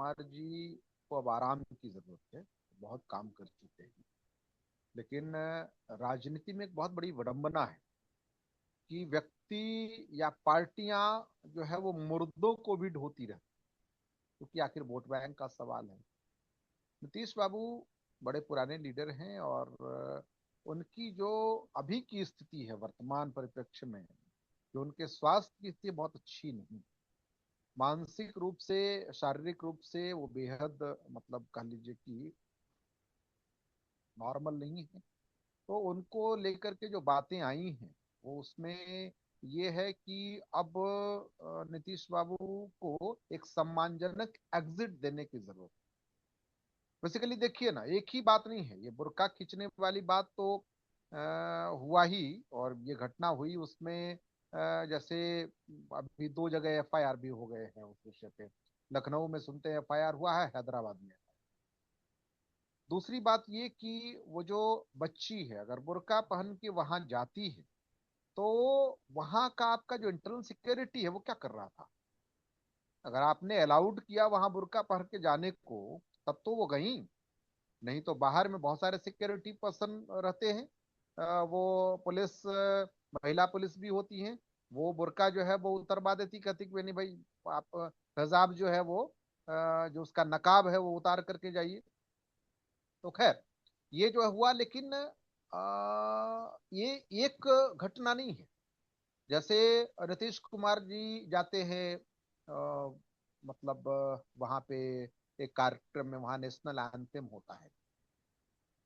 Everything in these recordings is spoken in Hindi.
कुमार जी को अब आराम की जरूरत है। बहुत काम कर चुके हैं। लेकिन राजनीति में एक बहुत बड़ी विडंबना है कि व्यक्ति या पार्टियां जो है वो मुर्दों को भी ढोती रहती, क्योंकि आखिर वोट बैंक का सवाल है। नीतीश बाबू बड़े पुराने लीडर हैं और उनकी जो अभी की स्थिति है वर्तमान परिप्रेक्ष्य में, जो उनके स्वास्थ्य की स्थिति बहुत अच्छी नहीं। मानसिक रूप से, शारीरिक रूप से वो बेहद मतलब कह लीजिए कि नॉर्मल नहीं है। तो उनको लेकर के जो बातें आई हैं वो उसमें ये है कि अब नीतीश बाबू को एक सम्मानजनक एग्जिट देने की जरूरत है। बेसिकली देखिए ना, एक ही बात नहीं है, ये बुर्का खींचने वाली बात तो हुआ ही, और ये घटना हुई उसमें जैसे अभी दो जगह एफआईआर भी हो गए हैं उस विषय पे। लखनऊ में सुनते हैं एफआईआर हुआ है, हैदराबाद में। दूसरी बात ये कि वो जो बच्ची है अगर बुर्का पहन के वहां जाती है तो वहां का आपका जो इंटरनल सिक्योरिटी है वो क्या कर रहा था? अगर आपने अलाउड किया वहां बुर्का पहन के जाने को तब तो वो गई। नहीं तो बाहर में बहुत सारे सिक्योरिटी पर्सन रहते हैं। वो पुलिस, महिला पुलिस भी होती हैं। वो बुर्का जो है वो उतरवा देती, कहती कि नहीं भाई आप हिजाब जो है वो जो उसका नकाब है वो उतार करके जाइए। तो खैर ये जो हुआ, लेकिन ये एक घटना नहीं है। जैसे नीतीश कुमार जी जाते हैं मतलब वहां पे एक कार्यक्रम में, वहां नेशनल एंथम होता है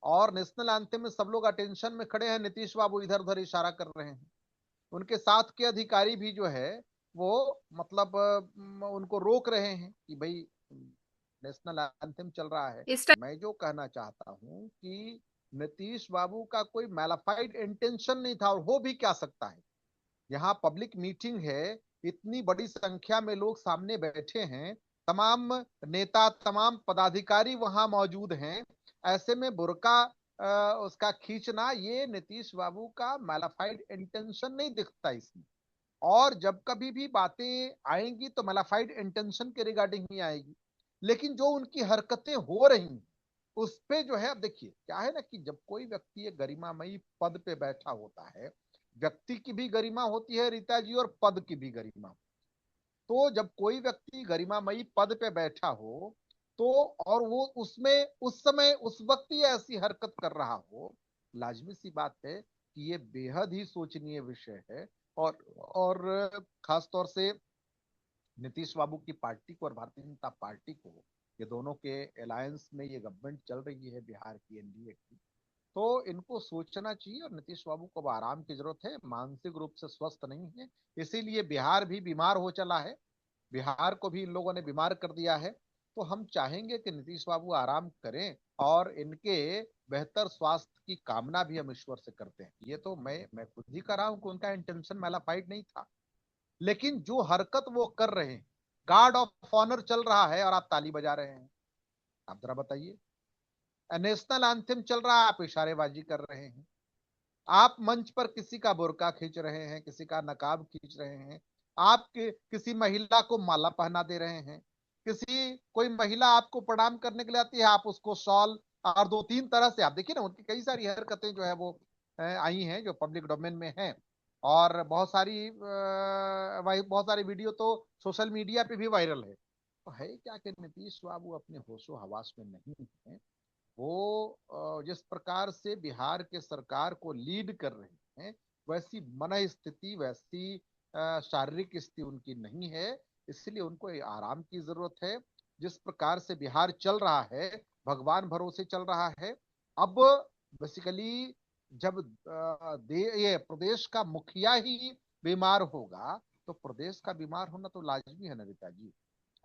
और नेशनल एंथम में सब लोग अटेंशन में खड़े हैं, नीतीश बाबू इधर उधर इशारा कर रहे हैं। उनके साथ के अधिकारी भी जो है वो मतलब उनको रोक रहे हैं कि भाई नेशनल एंथम चल रहा है। इस टाइम मैं जो कहना चाहता हूं कि नीतीश बाबू का कोई मैलाफाइड इंटेंशन नहीं था, और हो भी क्या सकता है। यहाँ पब्लिक मीटिंग है, इतनी बड़ी संख्या में लोग सामने बैठे हैं, तमाम नेता तमाम पदाधिकारी वहां मौजूद हैं। ऐसे में बुर्का उसका खींचना, ये नीतीश बाबू का मैलाफाइड इंटेंशन नहीं दिखता इसमें। और जब कभी भी बातें आएंगी तो मैलाफाइड इंटेंशन के रिगार्डिंग ही आएगी। लेकिन जो उनकी हरकतें हो रही हैं उस पे जो है, अब देखिए क्या है ना कि जब कोई व्यक्ति एक गरिमामयी पद पे बैठा होता है, व्यक्ति की भी गरिमा होती है रीता जी और पद की भी गरिमा। तो जब कोई व्यक्ति गरिमामयी पद पे बैठा हो तो, और वो उसमें उस समय उस वक्त ही ऐसी हरकत कर रहा हो, लाजमी सी बात है कि ये बेहद ही सोचनीय विषय है। और खास तौर से नीतीश बाबू की पार्टी को और भारतीय जनता पार्टी को, ये दोनों के अलायंस में ये गवर्नमेंट चल रही है बिहार की, एनडीए की। तो इनको सोचना चाहिए, और नीतीश बाबू को अब आराम की जरूरत है, मानसिक रूप से स्वस्थ नहीं है। इसीलिए बिहार भी बीमार हो चला है, बिहार को भी इन लोगों ने बीमार कर दिया है। तो हम चाहेंगे कि नीतीश बाबू आराम करें, और इनके बेहतर स्वास्थ्य की कामना भी हम ईश्वर से करते हैं। ये तो मैं खुद ही कर रहा हूं कि उनका इंटेंशन मैलाफाइड नहीं था। लेकिन जो हरकत वो कर रहे हैं, गार्ड ऑफ ऑनर चल रहा है और आप ताली बजा रहे हैं, आप जरा बताइए। नेशनल एंथम चल रहा है, आप इशारेबाजी कर रहे हैं। आप मंच पर किसी का बुर्का खींच रहे हैं, किसी का नकाब खींच रहे हैं। आप किसी महिला को माला पहना दे रहे हैं। किसी कोई महिला आपको प्रणाम करने के लिए आती है, आप उसको शॉल, और दो तीन तरह से आप देखिए ना, उनकी कई सारी हरकतें जो है वो आई हैं जो पब्लिक डोमेन में हैं। और बहुत सारी वीडियो तो सोशल मीडिया पे भी वायरल है। तो है क्या कि नीतीश बाबू अपने होशो हवास में नहीं है। वो जिस प्रकार से बिहार के सरकार को लीड कर रहे हैं, वैसी मन स्थिति, वैसी शारीरिक स्थिति उनकी नहीं है। इसलिए उनको आराम की जरूरत है। जिस प्रकार से बिहार चल रहा है, भगवान भरोसे चल रहा है। अब बेसिकली जब ये प्रदेश का मुखिया ही बीमार होगा तो प्रदेश का बीमार होना तो लाजमी है ना रीता जी।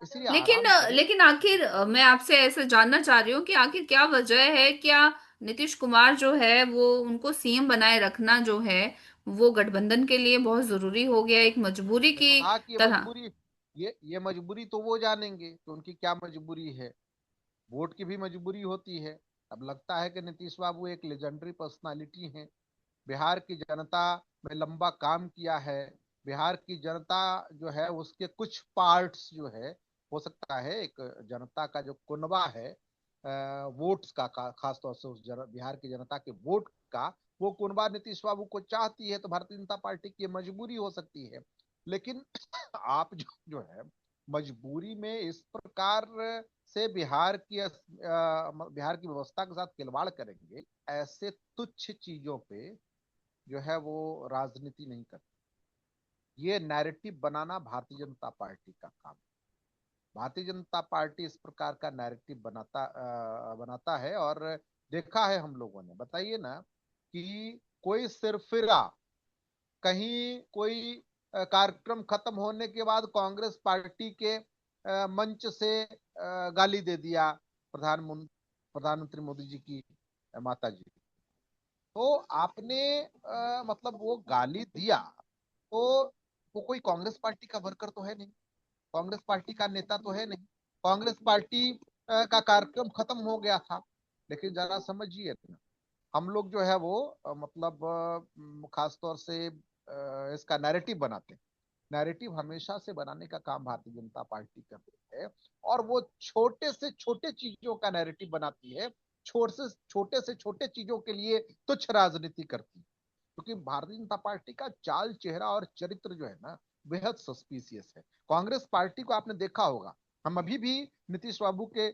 इसलिए लेकिन आराम करें। लेकिन आखिर मैं आपसे ऐसे जानना चाह रही हूँ कि आखिर क्या वजह है, क्या नीतीश कुमार जो है वो उनको सीएम बनाए रखना जो है वो गठबंधन के लिए बहुत जरूरी हो गया, एक मजबूरी मैं तो की कहा कि ये तरह। मजबूरी, ये मजबूरी तो वो जानेंगे कि उनकी क्या मजबूरी है। वोट की भी मजबूरी होती है। अब लगता है कि नीतीश बाबू एक लेजेंडरी पर्सनालिटी हैं, बिहार की जनता में लंबा काम किया है। बिहार की जनता जो है उसके कुछ पार्ट्स जो है हो सकता है एक जनता का जो कुनबा है वोट्स का, खास तौर से उस बिहार की जनता के वोट का, वो कुनबा नीतीश बाबू को चाहती है, तो भारतीय जनता पार्टी की मजबूरी हो सकती है। लेकिन आप जो है मजबूरी में इस प्रकार से बिहार की व्यवस्था के साथ खिलवाड़ करेंगे, ऐसे तुच्छ चीजों पे जो है वो राजनीति नहीं करते। ये नैरेटिव बनाना भारतीय जनता पार्टी का काम। भारतीय जनता पार्टी इस प्रकार का नैरेटिव बनाता है। और देखा है हम लोगों ने, बताइए ना कि कोई सिरफिरा कहीं कोई कार्यक्रम खत्म होने के बाद कांग्रेस पार्टी के मंच से गाली दे दिया प्रधानमंत्री मोदी जी की माता जी। तो आपने मतलब वो गाली दिया, तो वो कोई कांग्रेस पार्टी का वर्कर तो है नहीं, कांग्रेस पार्टी का नेता तो है नहीं, कांग्रेस पार्टी का कार्यक्रम खत्म हो गया था। लेकिन जरा समझिए ना, हम लोग जो है वो मतलब खास तौर से इसका नैरेटिव बनाते हैं। नैरेटिव हमेशा से बनाने का काम भारतीय जनता पार्टी करती है, और वो छोटे से छोटे चीजों का नैरेटिव बनाती है, छोटे से छोटे चीजों के लिए तुच्छ राजनीति करती है। क्योंकि भारतीय जनता पार्टी का चाल चेहरा और चरित्र जो है ना, बेहद सस्पिशियस है। कांग्रेस पार्टी को आपने देखा होगा, हम अभी भी नीतीश बाबू के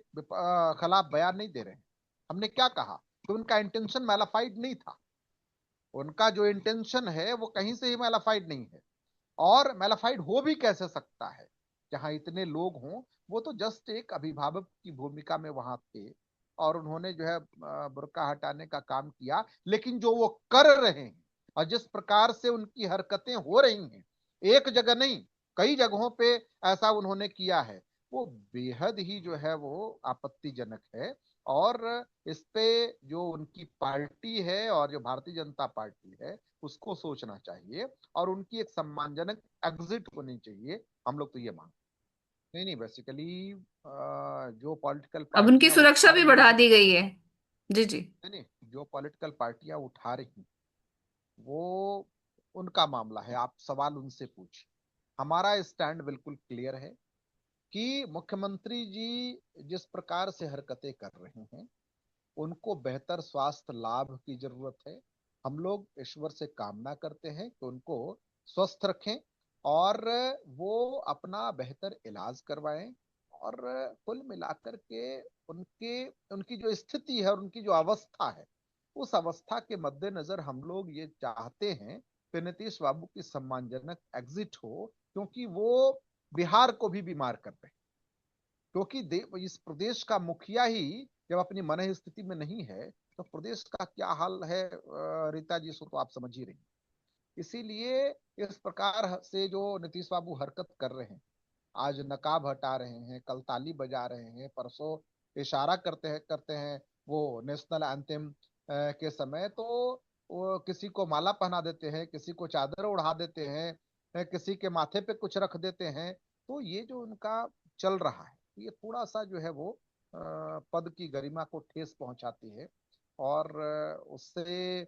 खिलाफ बयान नहीं दे रहे हैं। हमने क्या कहा कि उनका इंटेंशन मैलाफाइड नहीं था, उनका जो इंटेंशन है वो कहीं से ही मैलाफाइड नहीं है। और मैलाफाइड हो भी कैसे सकता है जहां इतने लोग हों। वो तो जस्ट एक अभिभावक की भूमिका में वहां थे, और उन्होंने जो है बुर्का हटाने का काम किया। लेकिन जो वो कर रहे हैं और जिस प्रकार से उनकी हरकतें हो रही हैं, एक जगह नहीं कई जगहों पे ऐसा उन्होंने किया है, वो बेहद ही जो है वो आपत्तिजनक है। और इस पे जो उनकी पार्टी है और जो भारतीय जनता पार्टी है, उसको सोचना चाहिए, और उनकी एक सम्मानजनक एग्जिट होनी चाहिए। हम लोग तो ये मांगते नहीं। नहीं, बेसिकली जो पॉलिटिकल अब उनकी पार्टियां सुरक्षा उठा भी रही बढ़ा हैं, दी गई है। जी जी। नहीं नहीं, जो पॉलिटिकल पार्टियां उठा रही हैं वो उनका मामला है, आप सवाल उनसे पूछिए। हमारा स्टैंड बिल्कुल क्लियर है कि मुख्यमंत्री जी जिस प्रकार से हरकतें कर रहे हैं, उनको बेहतर स्वास्थ्य लाभ की जरूरत है। हम लोग ईश्वर से कामना करते हैं कि उनको स्वस्थ रखें, और वो अपना बेहतर इलाज करवाएं। और कुल मिलाकर के उनके उनकी जो स्थिति है और उनकी जो अवस्था है, उस अवस्था के मद्देनजर हम लोग ये चाहते हैं कि नीतीश बाबू की सम्मानजनक एग्जिट हो, क्योंकि वो बिहार को भी बीमार कर रहे हैं। क्योंकि इस प्रदेश का मुखिया ही जब अपनी मन स्थिति में नहीं है, तो प्रदेश का क्या हाल है रीता जी, सो तो आप समझ ही रही। इसीलिए इस प्रकार से जो नीतीश बाबू हरकत कर रहे हैं, आज नकाब हटा रहे हैं, कल ताली बजा रहे हैं, परसों इशारा करते हैं वो नेशनल एंथम के समय, तो वो किसी को माला पहना देते हैं, किसी को चादर उड़ा देते हैं, किसी के माथे पे कुछ रख देते हैं। तो ये जो उनका चल रहा है, ये थोड़ा सा जो है वो पद की गरिमा को ठेस पहुंचाती है। और उससे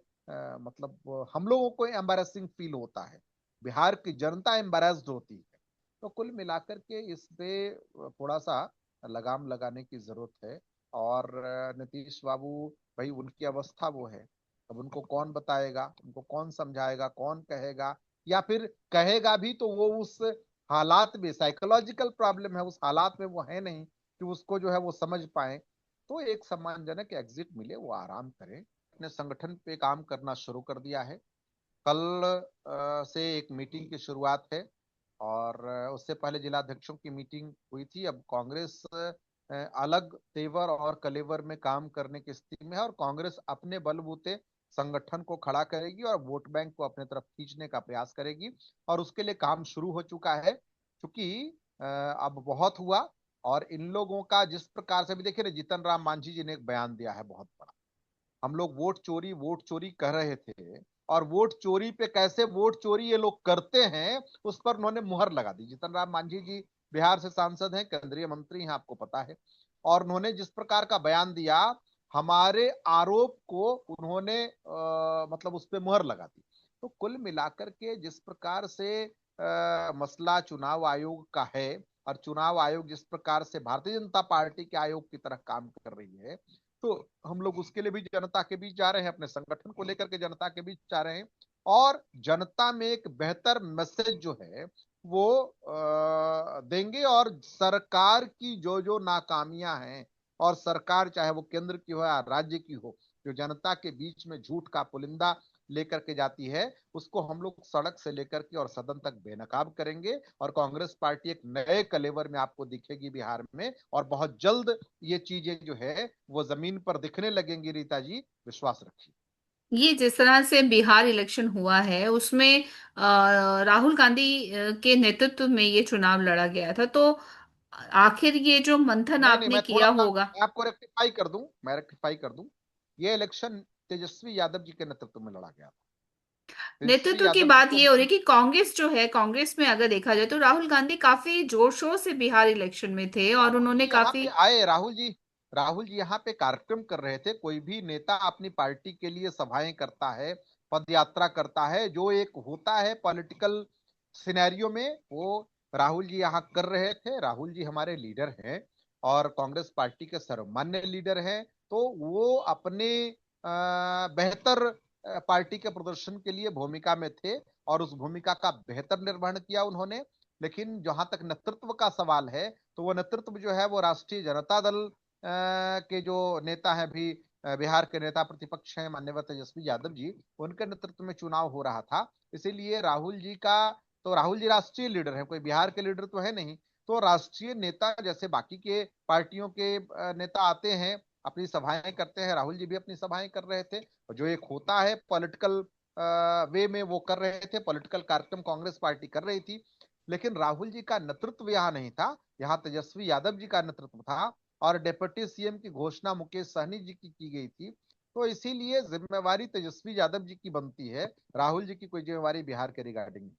मतलब हम लोगों को एम्बैरेसिंग फील होता है, बिहार की जनता एम्बैरेस्ड होती है। तो कुल मिलाकर के इस पे थोड़ा सा लगाम लगाने की जरूरत है। और नीतीश बाबू, भाई उनकी अवस्था वो है, अब उनको कौन बताएगा, उनको कौन समझाएगा, कौन कहेगा, या फिर कहेगा भी तो वो उस हालात में, साइकोलॉजिकल प्रॉब्लम है, उस हालात में वो है नहीं कि उसको जो है वो समझ पाए। तो एक सम्मानजनक एग्जिट मिले, वो आराम करें। अपने संगठन पे काम करना शुरू कर दिया है। कल से एक मीटिंग की शुरुआत है, और उससे पहले जिलाध्यक्षों की मीटिंग हुई थी। अब कांग्रेस अलग तेवर और कलेवर में काम करने की स्थिति में है, और कांग्रेस अपने बलबूते संगठन को खड़ा करेगी और वोट बैंक को अपने तरफ खींचने का प्रयास करेगी। और उसके लिए काम शुरू हो चुका है, क्योंकि अब बहुत हुआ। और इन लोगों का जिस प्रकार से भी देखिए ना, जीतन राम मांझी जी ने एक बयान दिया है बहुत बड़ा, हम लोग वोट चोरी कर रहे थे, और वोट चोरी पे कैसे वोट चोरी ये लोग करते हैं उस पर उन्होंने मुहर लगा दी। जीतन राम मांझी जी बिहार से सांसद हैं, केंद्रीय मंत्री हैं, आपको पता है। और उन्होंने जिस प्रकार का बयान दिया, हमारे आरोप को उन्होंने मतलब उस पर मुहर लगा दी। तो कुल मिलाकर के जिस प्रकार से मसला चुनाव आयोग का है, और चुनाव आयोग जिस प्रकार से भारतीय जनता पार्टी के आयोग की तरह काम कर रही है, तो हम लोग उसके लिए भी जनता के बीच जा रहे हैं, अपने संगठन को लेकर के जनता के बीच जा रहे हैं, और जनता में एक बेहतर मैसेज जो है वो देंगे। और सरकार की जो जो नाकामियां हैं, और सरकार चाहे वो केंद्र की हो या राज्य की हो, जो जनता के बीच में झूठ का पुलिंदा लेकर के जाती है, उसको हम लोग सड़क से लेकर के और सदन तक बेनकाब करेंगे। और कांग्रेस पार्टी एक नए कलेवर में आपको दिखेगी बिहार में, और बहुत जल्द ये चीजें जो है वो जमीन पर दिखने लगेंगी, रीता जी, विश्वास रखिए। ये जिस तरह से बिहार इलेक्शन हुआ है उसमें राहुल गांधी के नेतृत्व में ये चुनाव लड़ा गया था, तो आखिर ये जो मंथन नहीं नहीं, आपने मैं थोड़ा किया सा होगा। मैं आपको रेक्टिफाई कर दूं, मैं रेक्टिफाई कर दूं। ये इलेक्शन तेजस्वी यादव जी के नेतृत्व में लड़ा गया था। तेजस्वी नेतृत्व की यादव जी बात को ये हो रही है कि कांग्रेस जो है, कांग्रेस में अगर देखा जाए तो राहुल गांधी काफी जोर शोर से बिहार इलेक्शन में थे और राहुल उन्होंने जी यहाँ काफी। पे आए, राहुल जी यहाँ पे कार्यक्रम कर रहे थे। कोई भी नेता अपनी पार्टी के लिए सभाएं करता है, पद यात्रा करता है, जो एक होता है पॉलिटिकल सिनेरियो में, वो राहुल जी यहाँ कर रहे थे। राहुल जी हमारे लीडर हैं और कांग्रेस पार्टी के सर्वमान्य लीडर हैं, तो वो अपने बेहतर पार्टी के प्रदर्शन के लिए भूमिका में थे, और उस भूमिका का बेहतर निर्वहन किया उन्होंने। लेकिन जहां तक नेतृत्व का सवाल है, तो वो नेतृत्व जो है वो राष्ट्रीय जनता दल के जो नेता हैं, भी बिहार के नेता प्रतिपक्ष हैं माननीय तेजस्वी यादव जी, उनके नेतृत्व में चुनाव हो रहा था। इसीलिए राहुल जी राष्ट्रीय लीडर हैं, कोई बिहार के लीडर तो है नहीं। तो राष्ट्रीय नेता जैसे बाकी के पार्टियों के नेता आते हैं, अपनी सभाएं करते हैं, राहुल जी भी अपनी सभाएं कर रहे थे। और जो एक होता है पॉलिटिकल वे में वो कर रहे थे, पॉलिटिकल कार्यक्रम कांग्रेस पार्टी कर रही थी। लेकिन राहुल जी का नेतृत्व यहाँ नहीं था, यहाँ तेजस्वी यादव जी का नेतृत्व था। और डिप्टी सीएम की घोषणा मुकेश सहनी जी की गई थी। तो इसीलिए जिम्मेवारी तेजस्वी यादव जी की बनती है, राहुल जी की कोई जिम्मेवारी बिहार के रिगार्डिंग